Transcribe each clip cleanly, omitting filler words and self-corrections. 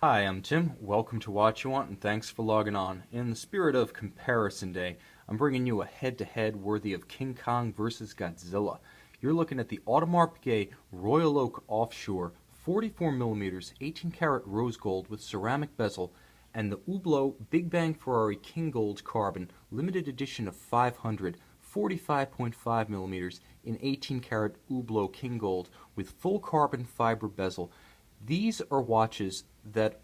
Hi, I'm Tim. Welcome to Watch You Want, and thanks for logging on. In the spirit of Comparison Day, I'm bringing you a head-to-head worthy of King Kong versus Godzilla. You're looking at the Audemars Piguet Royal Oak Offshore 44mm 18-karat rose gold with ceramic bezel and the Hublot Big Bang Ferrari King Gold Carbon limited edition of 500 45.5mm in 18-karat Hublot King Gold with full carbon fiber bezel. These are watches that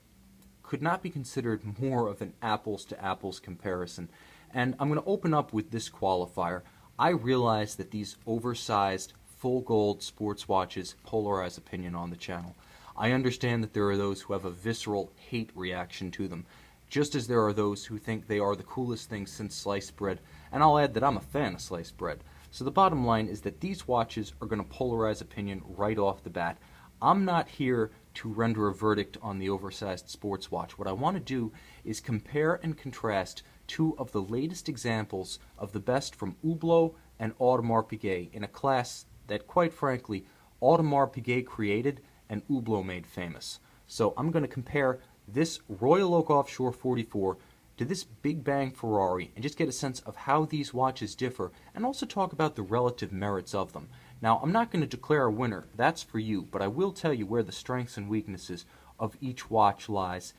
could not be considered more of an apples-to-apples comparison. And I'm going to open up with this qualifier. I realize that these oversized, full gold sports watches polarize opinion on the channel. I understand that there are those who have a visceral hate reaction to them, just as there are those who think they are the coolest thing since sliced bread, and I'll add that I'm a fan of sliced bread. So the bottom line is that these watches are going to polarize opinion right off the bat. I'm not here to render a verdict on the oversized sports watch. What I want to do is compare and contrast two of the latest examples of the best from Hublot and Audemars Piguet in a class that, quite frankly, Audemars Piguet created and Hublot made famous. So I'm going to compare this Royal Oak Offshore 44 to this Big Bang Ferrari and just get a sense of how these watches differ and also talk about the relative merits of them. Now, I'm not going to declare a winner, that's for you, but I will tell you where the strengths and weaknesses of each watch lies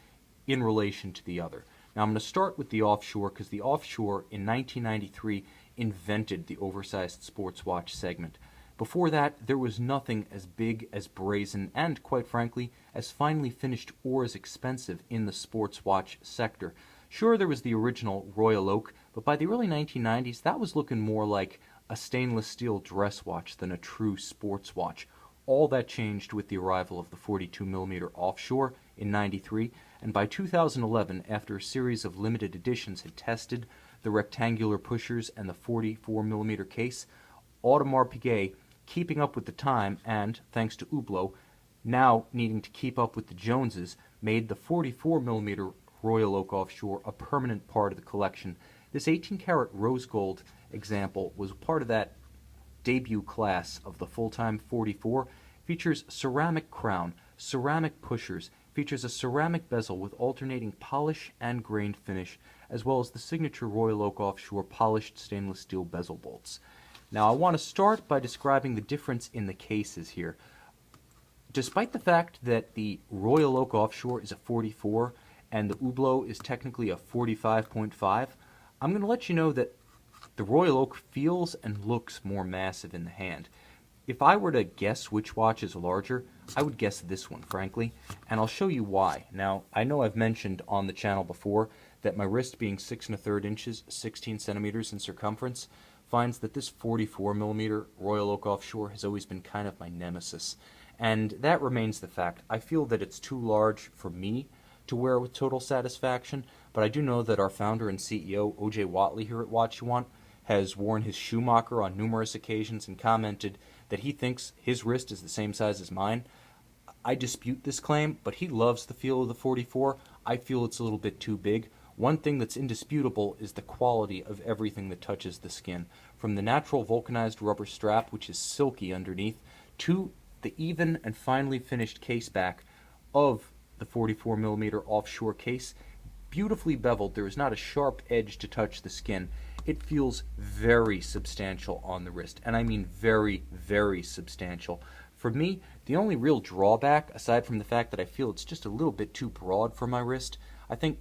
in relation to the other. Now, I'm going to start with the Offshore because the Offshore in 1993 invented the oversized sports watch segment. Before that, there was nothing as big, as brazen, and, quite frankly, as finely finished or as expensive in the sports watch sector. Sure, there was the original Royal Oak, but by the early 1990s, that was looking more like a stainless steel dress watch than a true sports watch. All that changed with the arrival of the 42mm Offshore in '93, and by 2011, after a series of limited editions had tested the rectangular pushers and the 44mm case, Audemars Piguet, keeping up with the time and, thanks to Hublot, now needing to keep up with the Joneses, made the 44mm Royal Oak Offshore a permanent part of the collection. This 18-karat rose gold example was part of that debut class of the full-time 44. Features ceramic crown, ceramic pushers, features a ceramic bezel with alternating polish and grained finish, as well as the signature Royal Oak Offshore polished stainless steel bezel bolts. Now, I want to start by describing the difference in the cases here. Despite the fact that the Royal Oak Offshore is a 44 and the Hublot is technically a 45.5, I'm going to let you know that the Royal Oak feels and looks more massive in the hand. If I were to guess which watch is larger, I would guess this one, frankly, and I'll show you why. Now, I know I've mentioned on the channel before that my wrist being 6 1/3 inches, 16 centimeters in circumference, finds that this 44mm Royal Oak Offshore has always been kind of my nemesis. And that remains the fact. I feel that it's too large for me to wear with total satisfaction, but I do know that our founder and CEO, O.J. Watley here at Watch You Want, has worn his Schumacher on numerous occasions and commented that he thinks his wrist is the same size as mine. I dispute this claim, but he loves the feel of the 44. I feel it's a little bit too big. One thing that's indisputable is the quality of everything that touches the skin, from the natural vulcanized rubber strap, which is silky underneath, to the even and finely finished case back of the 44mm Offshore case. Beautifully beveled, there is not a sharp edge to touch the skin. It feels very substantial on the wrist, and I mean very, very substantial. For me, the only real drawback, aside from the fact that I feel it's just a little bit too broad for my wrist, I think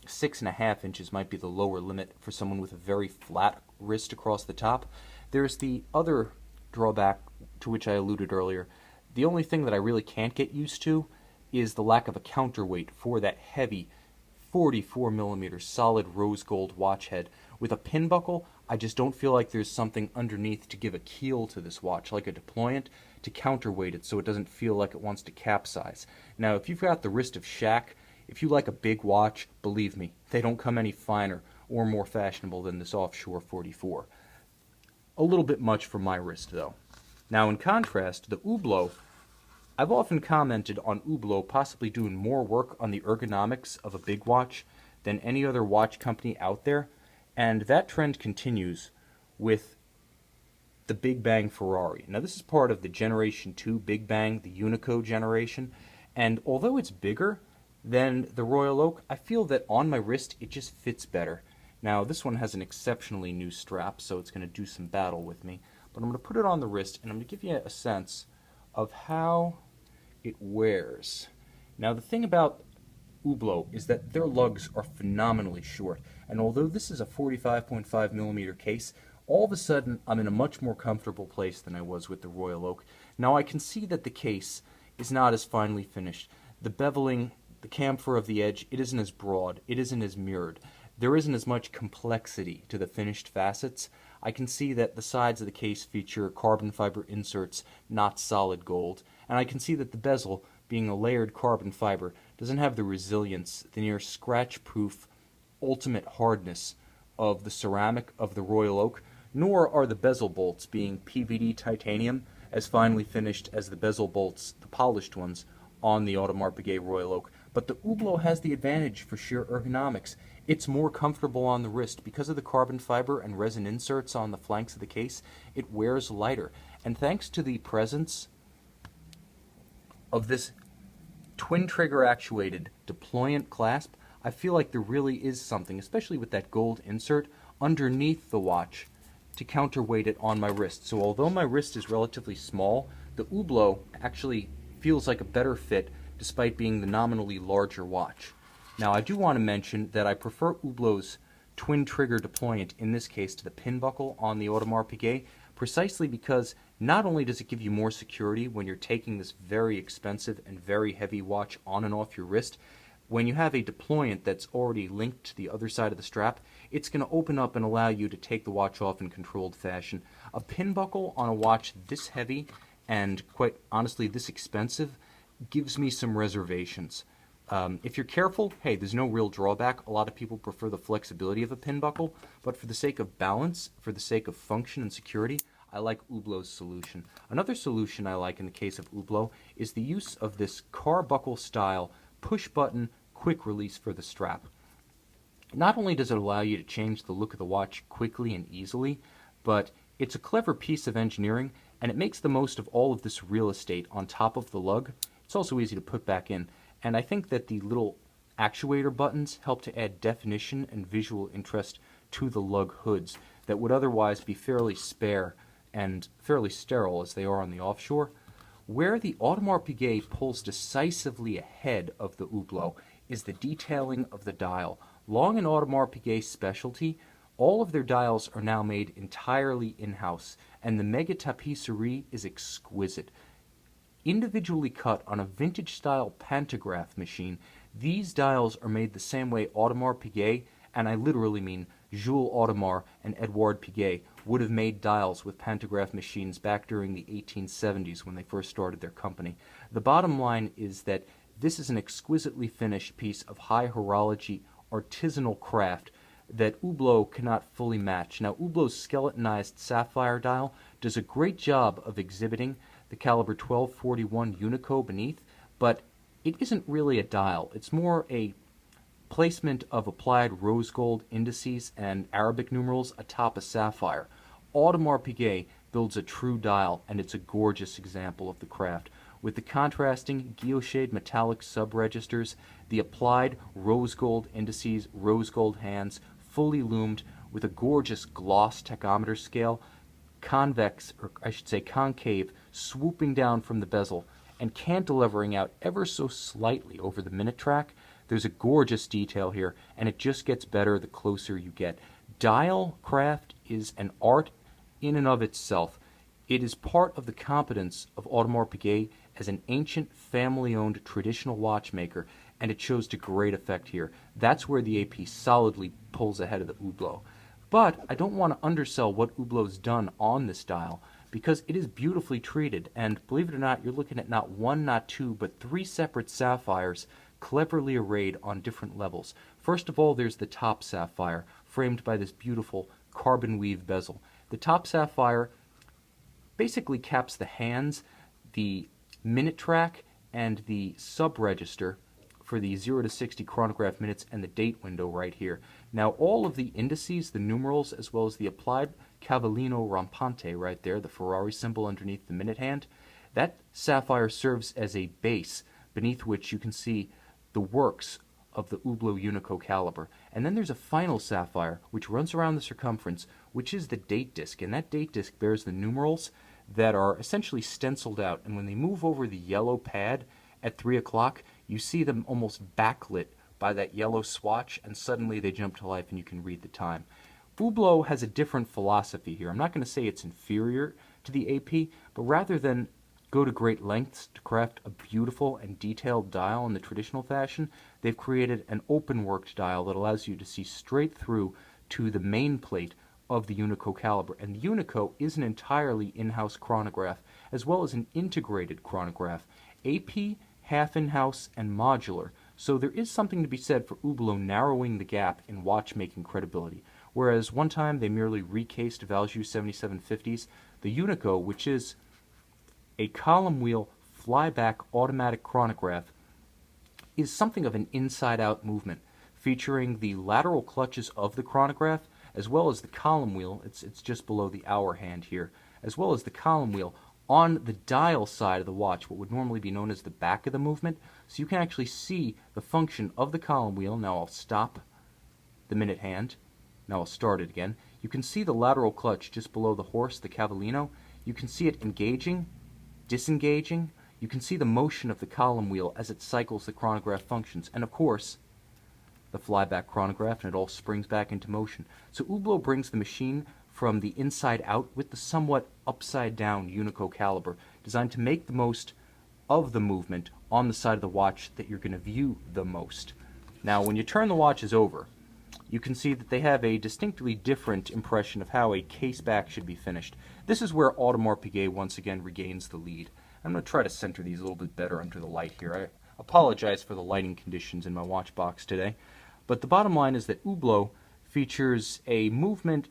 6 1/2 inches might be the lower limit for someone with a very flat wrist across the top. There's the other drawback to which I alluded earlier. The only thing that I really can't get used to is the lack of a counterweight for that heavy 44mm solid rose gold watch head. With a pin buckle, I just don't feel like there's something underneath to give a keel to this watch, like a deployant, to counterweight it so it doesn't feel like it wants to capsize. Now, if you've got the wrist of Shaq, if you like a big watch, believe me, they don't come any finer or more fashionable than this Offshore 44. A little bit much for my wrist, though. Now, in contrast, the Hublot, I've often commented on Hublot possibly doing more work on the ergonomics of a big watch than any other watch company out there, and that trend continues with the Big Bang Ferrari. Now, this is part of the Generation 2 Big Bang, the Unico generation, and although it's bigger, Then the Royal Oak, I feel that on my wrist it just fits better. Now this one has an exceptionally new strap, so it's going to do some battle with me. But I'm going to put it on the wrist and I'm going to give you a sense of how it wears. Now the thing about Hublot is that their lugs are phenomenally short, and although this is a 45.5 millimeter case, all of a sudden I'm in a much more comfortable place than I was with the Royal Oak. Now I can see that the case is not as finely finished. The beveling, the chamfer of the edge, it isn't as broad, it isn't as mirrored. There isn't as much complexity to the finished facets. I can see that the sides of the case feature carbon fiber inserts, not solid gold, and I can see that the bezel, being a layered carbon fiber, doesn't have the resilience, the near scratch-proof, ultimate hardness of the ceramic of the Royal Oak, nor are the bezel bolts, being PVD titanium, as finely finished as the bezel bolts, the polished ones, on the Audemars Piguet Royal Oak. But the Hublot has the advantage for sheer ergonomics. It's more comfortable on the wrist. Because of the carbon fiber and resin inserts on the flanks of the case, it wears lighter. And thanks to the presence of this twin trigger actuated deployant clasp, I feel like there really is something, especially with that gold insert underneath the watch, to counterweight it on my wrist. So although my wrist is relatively small, the Hublot actually feels like a better fit despite being the nominally larger watch. Now I do want to mention that I prefer Hublot's twin trigger deployant in this case to the pin buckle on the Audemars Piguet, precisely because not only does it give you more security when you're taking this very expensive and very heavy watch on and off your wrist, when you have a deployant that's already linked to the other side of the strap, it's going to open up and allow you to take the watch off in controlled fashion. A pin buckle on a watch this heavy and, quite honestly, this expensive gives me some reservations. If you're careful, hey, there's no real drawback. A lot of people prefer the flexibility of a pin buckle, but for the sake of balance, for the sake of function and security, I like Hublot's solution. Another solution I like in the case of Hublot is the use of this car buckle style push-button quick release for the strap. Not only does it allow you to change the look of the watch quickly and easily, but it's a clever piece of engineering, and it makes the most of all of this real estate on top of the lug. It's also easy to put back in, and I think that the little actuator buttons help to add definition and visual interest to the lug hoods that would otherwise be fairly spare and fairly sterile as they are on the offshore. Where the Audemars Piguet pulls decisively ahead of the Hublot is the detailing of the dial. Long and Audemars Piguet's specialty, all of their dials are now made entirely in-house, and the mega tapisserie is exquisite. Individually cut on a vintage-style pantograph machine, these dials are made the same way Audemars Piguet, and I literally mean Jules Audemars and Edouard Piguet, would have made dials with pantograph machines back during the 1870s when they first started their company. The bottom line is that this is an exquisitely finished piece of high horology artisanal craft that Hublot cannot fully match. Now, Hublot's skeletonized Sapphire Dial does a great job of exhibiting the caliber 1241 Unico beneath, but it isn't really a dial. It's more a placement of applied rose gold indices and Arabic numerals atop a sapphire. Audemars Piguet builds a true dial, and it's a gorgeous example of the craft. With the contrasting guillocheted metallic sub-registers, the applied rose gold indices, rose gold hands, fully loomed, with a gorgeous gloss tachometer scale, convex, or I should say concave, swooping down from the bezel, and cantilevering out ever so slightly over the minute track. There's a gorgeous detail here, and it just gets better the closer you get. Dial craft is an art in and of itself. It is part of the competence of Audemars Piguet as an ancient, family-owned traditional watchmaker, and it shows to great effect here. That's where the AP solidly pulls ahead of the Hublot. But I don't want to undersell what Hublot's done on this dial, because it is beautifully treated, and believe it or not, you're looking at not one, not two, but three separate sapphires cleverly arrayed on different levels. First of all, there's the top sapphire, framed by this beautiful carbon weave bezel. The top sapphire basically caps the hands, the minute track, and the sub-register for the 0 to 60 chronograph minutes and the date window right here. Now all of the indices, the numerals, as well as the applied cavallino rampante right there, the Ferrari symbol underneath the minute hand, that sapphire serves as a base beneath which you can see the works of the Hublot Unico caliber. And then there's a final sapphire, which runs around the circumference, which is the date disc. And that date disc bears the numerals that are essentially stenciled out. And when they move over the yellow pad at 3 o'clock, you see them almost backlit by that yellow swatch, and suddenly they jump to life and you can read the time. Hublot has a different philosophy here. I'm not going to say it's inferior to the AP, but rather than go to great lengths to craft a beautiful and detailed dial in the traditional fashion, they've created an open-worked dial that allows you to see straight through to the main plate of the Unico caliber. And the Unico is an entirely in-house chronograph, as well as an integrated chronograph. AP, half in-house, and modular. So there is something to be said for Hublot narrowing the gap in watchmaking credibility. Whereas one time they merely recased Valjoux 7750s, the Unico, which is a column wheel flyback automatic chronograph, is something of an inside-out movement, featuring the lateral clutches of the chronograph, as well as the column wheel, it's just below the hour hand here, as well as the column wheel on the dial side of the watch, what would normally be known as the back of the movement. So you can actually see the function of the column wheel. Now I'll stop the minute hand. Now I'll start it again. You can see the lateral clutch just below the horse, the cavallino. You can see it engaging, disengaging. You can see the motion of the column wheel as it cycles the chronograph functions. And of course, the flyback chronograph, and it all springs back into motion. So Hublot brings the machine from the inside out with the somewhat upside down Unico caliber, designed to make the most of the movement on the side of the watch that you're going to view the most. Now when you turn the watches over, you can see that they have a distinctly different impression of how a case back should be finished. This is where Audemars Piguet once again regains the lead. I'm going to try to center these a little bit better under the light here. I apologize for the lighting conditions in my watch box today. But the bottom line is that Hublot features a movement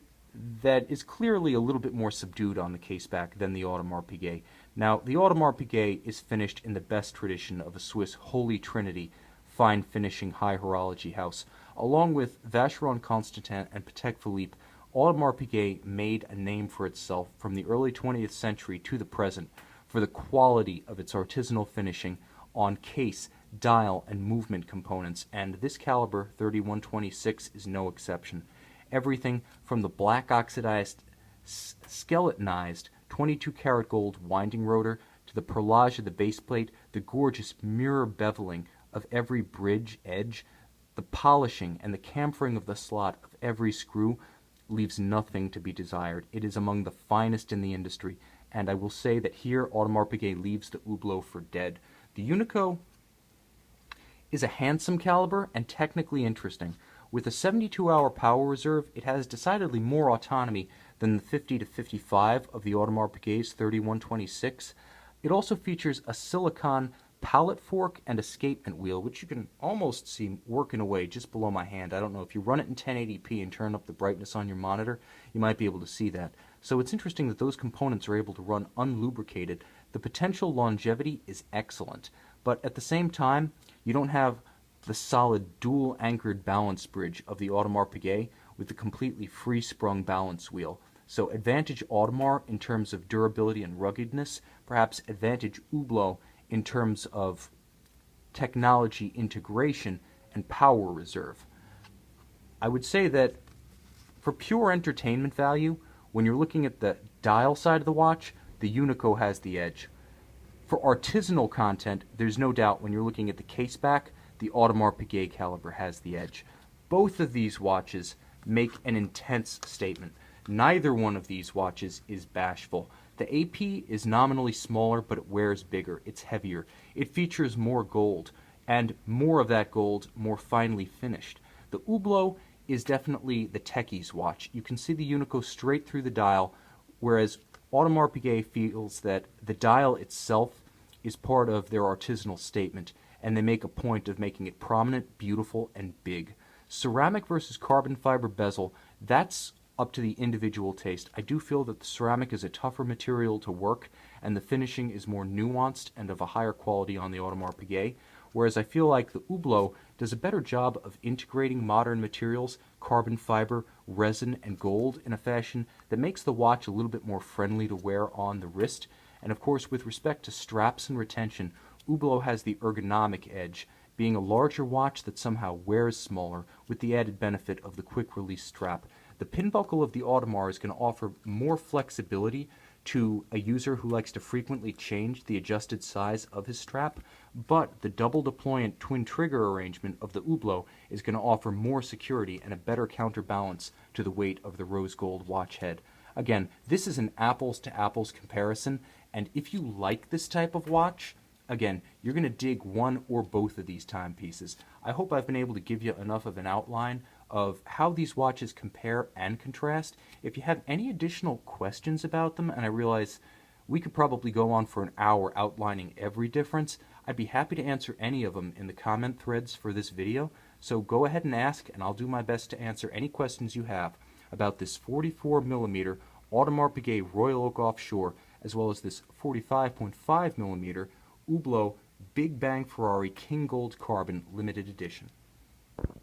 that is clearly a little bit more subdued on the caseback than the Audemars Piguet. Now, the Audemars Piguet is finished in the best tradition of a Swiss Holy Trinity fine finishing high horology house. Along with Vacheron Constantin and Patek Philippe, Audemars Piguet made a name for itself from the early 20th century to the present for the quality of its artisanal finishing on case, dial, and movement components, and this caliber 3126 is no exception. Everything from the black oxidized, skeletonized 22-karat gold winding rotor to the perlage of the base plate, the gorgeous mirror beveling of every bridge edge, the polishing and the chamfering of the slot of every screw leaves nothing to be desired. It is among the finest in the industry, and I will say that here Audemars Piguet leaves the Hublot for dead. The Unico is a handsome caliber and technically interesting. With a 72-hour power reserve, it has decidedly more autonomy than the 50 to 55 of the Audemars Piguet's 3126. It also features a silicon pallet fork and escapement wheel, which you can almost see working away just below my hand. I don't know, if you run it in 1080p and turn up the brightness on your monitor, you might be able to see that. So it's interesting that those components are able to run unlubricated. The potential longevity is excellent, but at the same time, you don't have the solid dual anchored balance bridge of the Audemars Piguet with the completely free-sprung balance wheel. So advantage Audemars in terms of durability and ruggedness, perhaps advantage Hublot in terms of technology integration and power reserve. I would say that for pure entertainment value, when you're looking at the dial side of the watch, the Unico has the edge. For artisanal content, there's no doubt when you're looking at the caseback, the Audemars Piguet caliber has the edge. Both of these watches make an intense statement. Neither one of these watches is bashful. The AP is nominally smaller, but it wears bigger. It's heavier. It features more gold, and more of that gold more finely finished. The Hublot is definitely the techie's watch. You can see the Unico straight through the dial, whereas Audemars Piguet feels that the dial itself is part of their artisanal statement, and they make a point of making it prominent, beautiful, and big. Ceramic versus carbon fiber bezel, that's up to the individual taste. I do feel that the ceramic is a tougher material to work, and the finishing is more nuanced and of a higher quality on the Audemars Piguet, whereas I feel like the Hublot does a better job of integrating modern materials, carbon fiber, resin, and gold in a fashion that makes the watch a little bit more friendly to wear on the wrist. And of course, with respect to straps and retention, Hublot has the ergonomic edge, being a larger watch that somehow wears smaller with the added benefit of the quick release strap. The pin buckle of the Audemars is going to offer more flexibility to a user who likes to frequently change the adjusted size of his strap, but the double deployant twin trigger arrangement of the Hublot is going to offer more security and a better counterbalance to the weight of the rose gold watch head. Again, this is an apples to apples comparison, and if you like this type of watch, again, you're going to dig one or both of these timepieces. I hope I've been able to give you enough of an outline of how these watches compare and contrast. If you have any additional questions about them, and I realize we could probably go on for an hour outlining every difference, I'd be happy to answer any of them in the comment threads for this video. So go ahead and ask, and I'll do my best to answer any questions you have about this 44mm Audemars Piguet Royal Oak Offshore, as well as this 45.5mm Hublot Big Bang Ferrari King Gold Carbon Limited Edition.